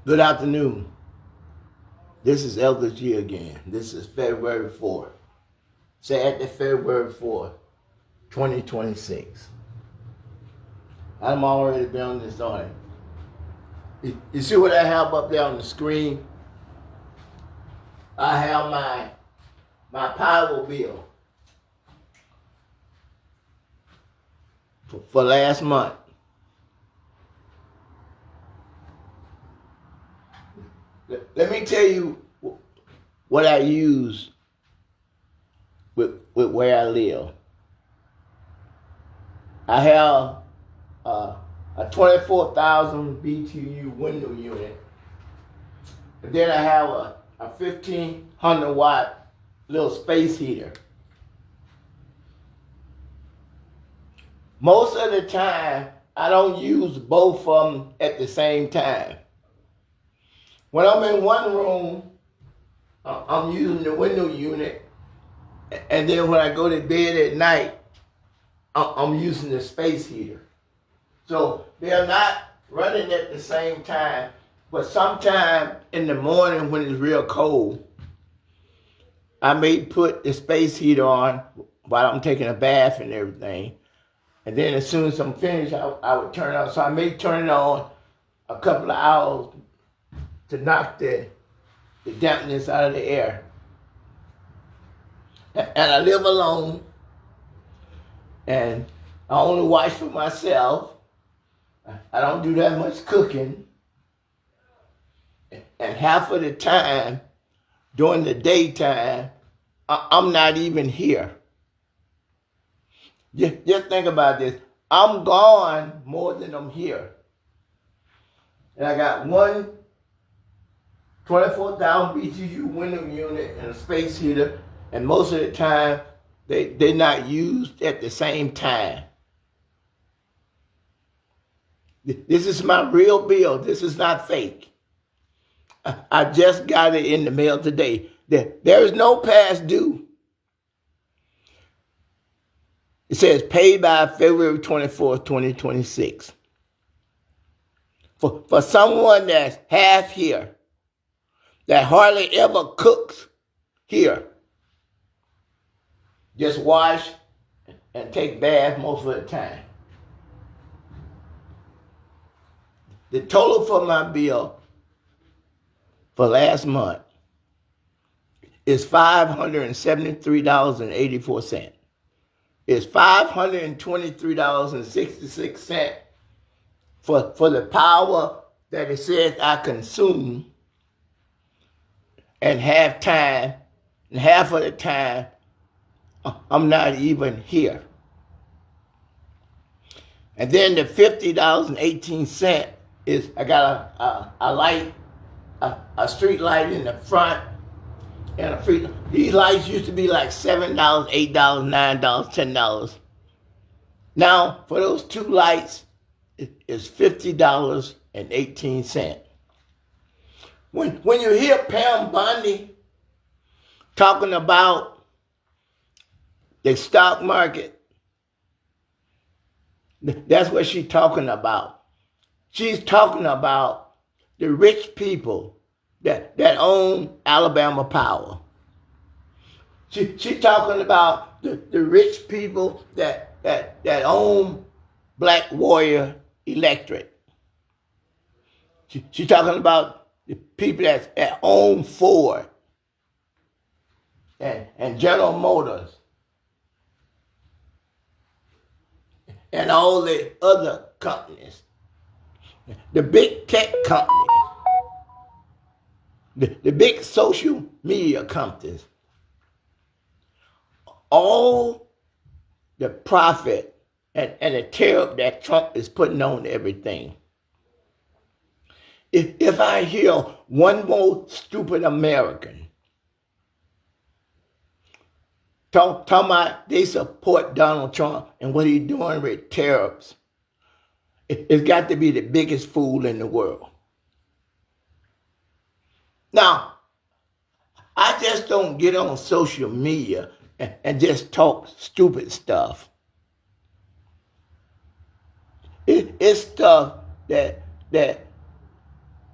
Good afternoon. This is Elder G again. This is February 4th. Saturday, February 4th, 2026. I'm already been on this on it. You see what I have up there on the screen? I have my power bill for last month. Let me tell you what I use with where I live. I have a 24,000 BTU window unit. And then I have a 1,500 watt little space heater. Most of the time, I don't use both of them at the same time. When I'm in one room, I'm using the window unit, and then when I go to bed at night, I'm using the space heater. So they're not running at the same time, but sometime in the morning when it's real cold, I may put the space heater on while I'm taking a bath and everything. And then as soon as I'm finished, I would turn it on. So I may turn it on a couple of hours to knock the dampness out of the air. And I live alone, and I only watch for myself. I don't do that much cooking. And half of the time, during the daytime, I'm not even here. Just think about this. I'm gone more than I'm here. And I got one 24,000 BTU window unit and a space heater, and most of the time, they're not used at the same time. This is my real bill. This is not fake. I just got it in the mail today. There is no past due. It says paid by February 24th, 2026. For someone that's half here, that hardly ever cooks here, just wash and take bath most of the time. The total for my bill for last month is $573.84. It's $523.66 for the power that it says I consume, and half of the time I'm not even here. And then the $50.18 is I got a light, a street light in the front, and a free. These lights used to be like $7, $8, $9, $10. Now for those two lights, it's $50.18. When you hear Pam Bondi talking about the stock market, that's what she's talking about. She's talking about the rich people that own Alabama Power. She's talking about the rich people that own Black Warrior Electric. She's talking about the people that own Ford and General Motors and all the other companies, the big tech companies, the big social media companies, all the profit and the tariff that Trump is putting on everything. If I hear one more stupid American talking about they support Donald Trump and what he's doing with tariffs, it's got to be the biggest fool in the world. Now, I just don't get on social media and just talk stupid stuff. It's stuff that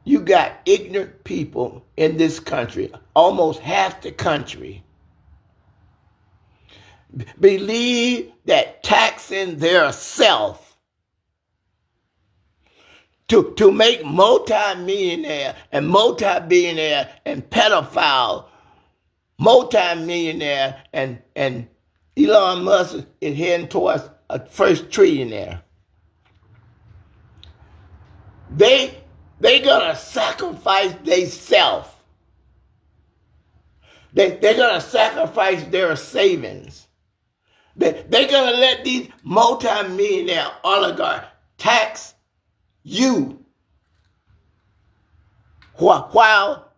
you got ignorant people in this country, almost half the country, believe that taxing their self to make multi-millionaire and multi-billionaire and pedophile multi-millionaire and Elon Musk is heading towards a first trillionaire. They gonna sacrifice themselves. They're gonna sacrifice their savings. They're gonna let these multi-millionaire oligarchs tax you while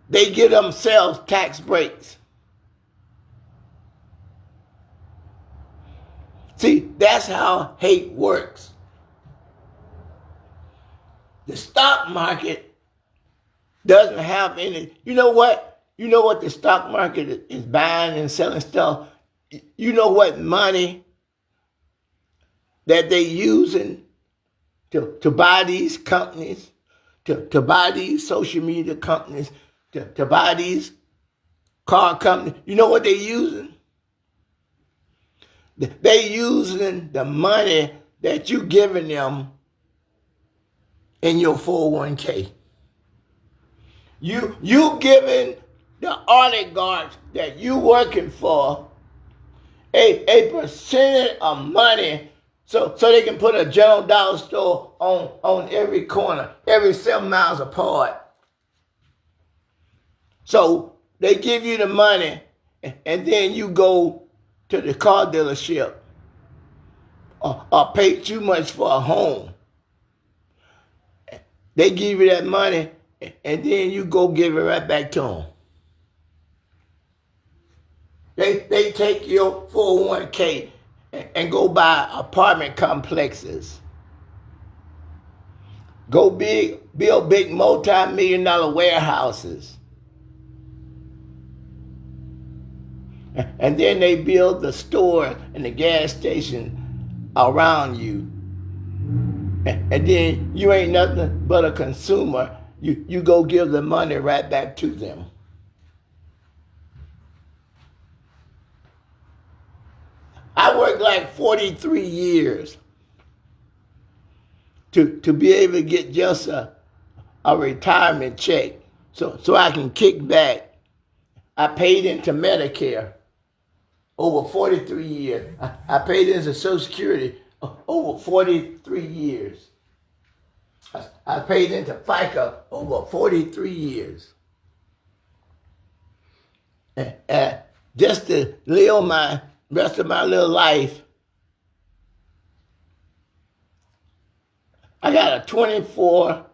they give themselves tax breaks. See, that's how hate works. The stock market doesn't have any. You know what? You know what the stock market is buying and selling stuff? You know what money that they using to buy these companies, to buy these social media companies, to buy these car companies? You know what they're using? They're using the money that you giving them in your 401k. You giving the oligarchs that you working for a percentage of money so they can put a General Dollar store on every corner, every 7 miles apart. So they give you the money and then you go to the car dealership or pay too much for a home. They give you that money and then you go give it right back to them. They take your 401k and go buy apartment complexes. Go build big multi-million-dollar warehouses. And then they build the store and the gas station around you. And then you ain't nothing but a consumer. You go give the money right back to them. I worked like 43 years to be able to get just a retirement check so I can kick back. I paid into Medicare over 43 years. I paid into Social Security over 43 years. I paid into FICA over 43 years. And just to live my rest of my little life, I got a 24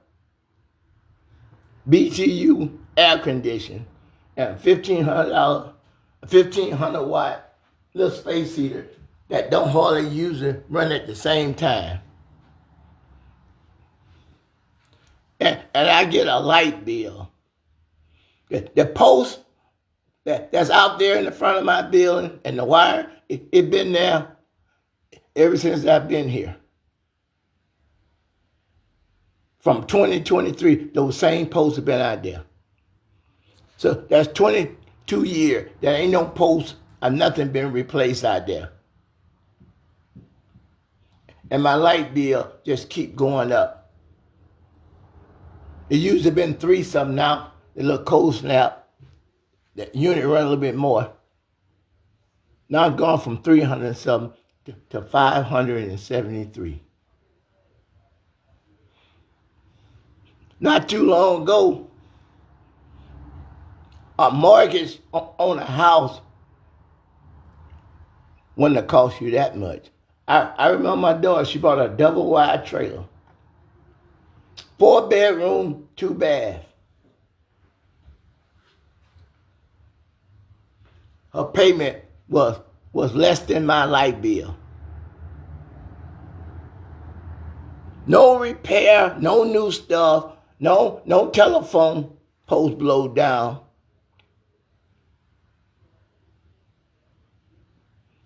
BTU air conditioner and a $1,500 watt little space heater that don't hardly use it, run at the same time. And I get a light bill. The post that's out there in the front of my building and the wire, it been there ever since I've been here. From 2023, those same posts have been out there. So that's 22 years. There ain't no post or nothing been replaced out there. And my light bill just keep going up. It usually been 3-something now. The little cold snap, the unit run a little bit more. Now it's gone from 300 something to 573. Not too long ago, a mortgage on a house wouldn't have cost you that much. I remember my daughter, she bought a double wide trailer. 4 bedroom, 2 bath. Her payment was less than my light bill. No repair, no new stuff, no telephone post blow down.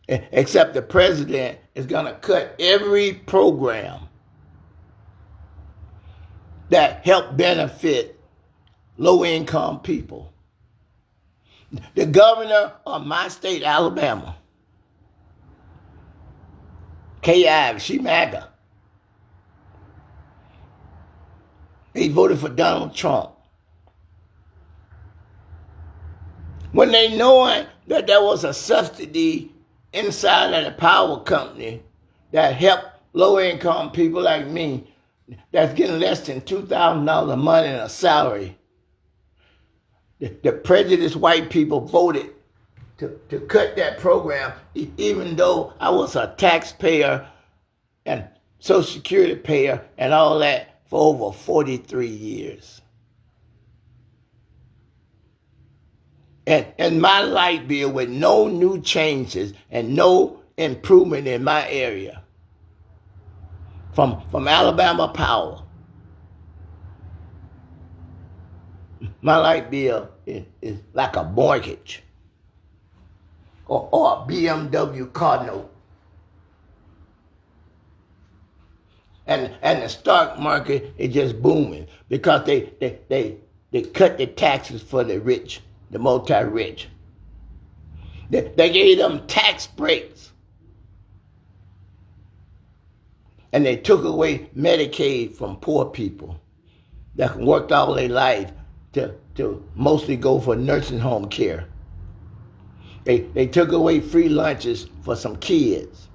Except the president is going to cut every program that help benefit low-income people. The governor of my state, Alabama, Kay Ivey, she MAGA. They voted for Donald Trump. When they knowing that there was a subsidy inside of the power company that helped low-income people like me that's getting less than $2,000 a month in a salary, the prejudiced white people voted to cut that program, even though I was a taxpayer and Social Security payer and all that for over 43 years. And my light bill with no new changes and no improvement in my area from Alabama Power. My light bill is like a mortgage or a BMW car note. And the stock market is just booming because they cut the taxes for the rich, the multi-rich. They gave them tax breaks. And they took away Medicaid from poor people that worked all their life to mostly go for nursing home care. They took away free lunches for some kids.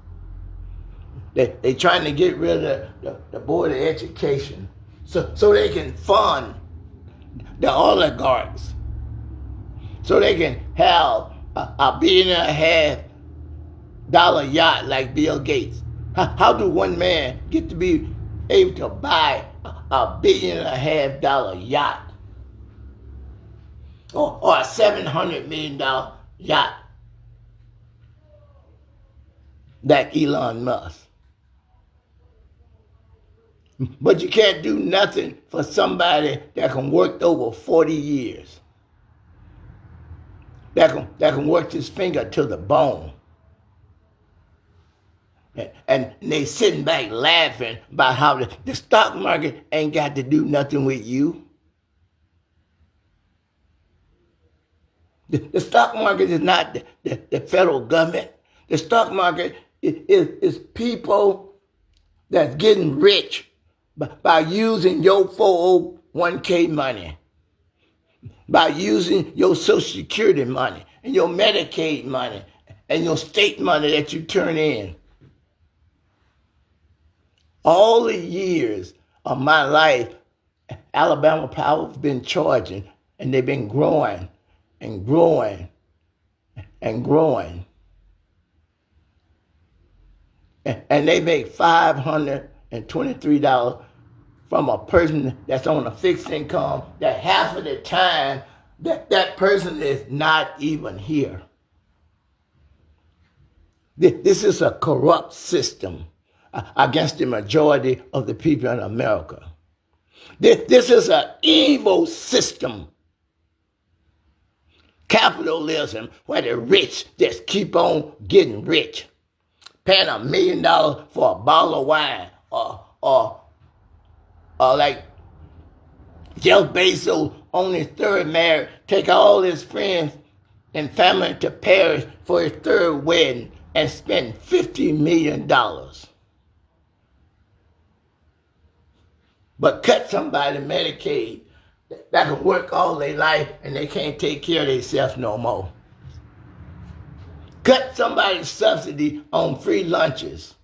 They trying to get rid of the Board of Education so they can fund the oligarchs, so they can have a $1.5 billion yacht like Bill Gates. How do one man get to be able to buy a $1.5 billion yacht or a $700 million yacht like Elon Musk? But you can't do nothing for somebody that can work over 40 years. That can work his finger to the bone. And they sitting back laughing about how the stock market ain't got to do nothing with you. The stock market is not the federal government. The stock market is people that's getting rich by using your 401k money, by using your Social Security money and your Medicaid money and your state money that you turn in. All the years of my life, Alabama Power has been charging, and they've been growing and growing and growing. And they make $523 from a person that's on a fixed income that half of the time that person is not even here. This is a corrupt system against the majority of the people in America. This is an evil system. Capitalism, where the rich just keep on getting rich. Paying $1 million for a bottle of wine, or like Jeff Bezos on his third marriage, take all his friends and family to Paris for his third wedding and spend $50 million. But cut somebody Medicaid that can work all their life and they can't take care of themselves no more. Cut somebody's subsidy on free lunches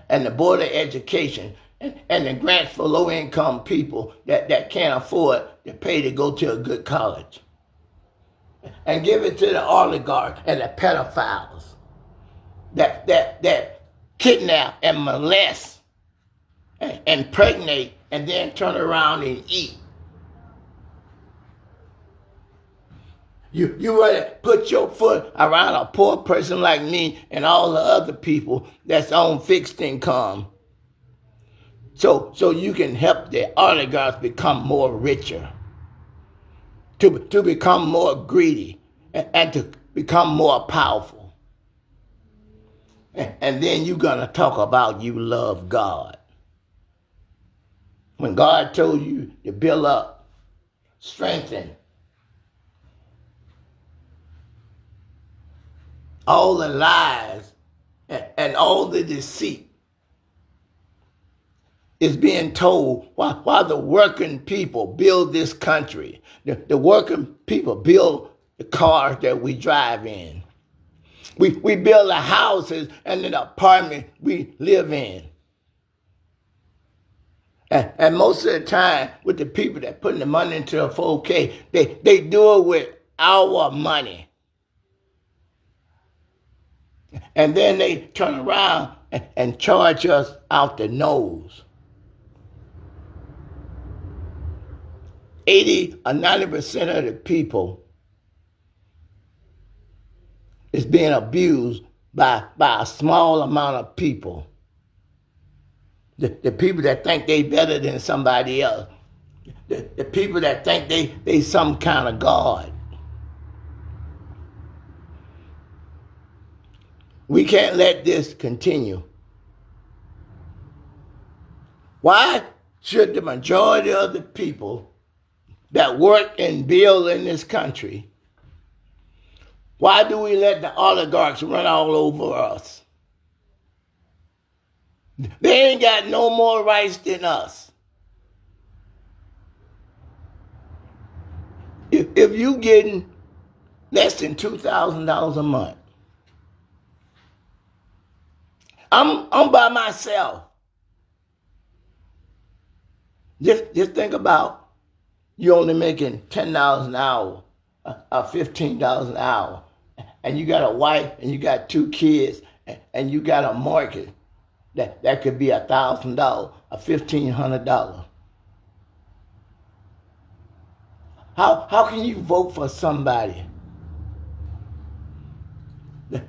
and the Board of Education and the grants for low-income people that can't afford to pay to go to a good college. And give it to the oligarchs and the pedophiles that kidnap and molest and impregnate and then turn around and eat. You rather put your foot around a poor person like me and all the other people that's on fixed income so you can help the oligarchs become more richer, to become more greedy and to become more powerful. And then you're going to talk about you love God. when God told you to build up, strengthen all the lies and all the deceit is being told while the working people build this country. The working people build the cars that we drive in. We build the houses and the apartment we live in. And most of the time, with the people that putting the money into the 4K, they do it with our money. And then they turn around and charge us out the nose. 80 or 90% of the people is being abused by a small amount of people. The people that think they better than somebody else. The people that think they some kind of God. We can't let this continue. Why should the majority of the people that work and build in this country, why do we let the oligarchs run all over us? They ain't got no more rights than us. If you getting less than $2,000 a month, I'm by myself. Just think about you only making $10 an hour or $15 an hour, and you got a wife and you got 2 kids and you got a mortgage that could be $1,000 or $1,500. How can you vote for somebody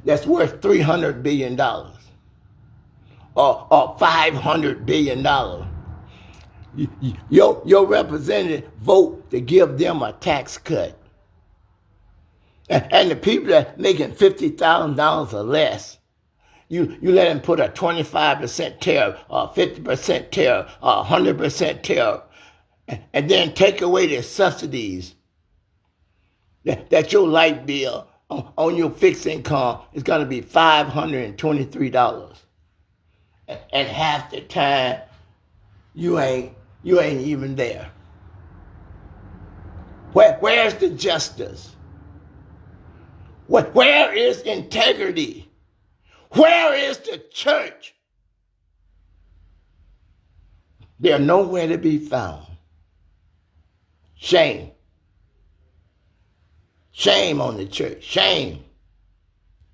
that's worth $300 billion or $500 billion? Your representative vote to give them a tax cut. And the people that making $50,000 or less, you let them put a 25% tariff or 50% tariff or 100% tariff, and then take away the subsidies that your light bill on your fixed income is going to be $523. And half the time, you ain't even there. Where's the justice? Where is integrity? Where is the church? They're nowhere to be found. Shame. Shame on the church. Shame.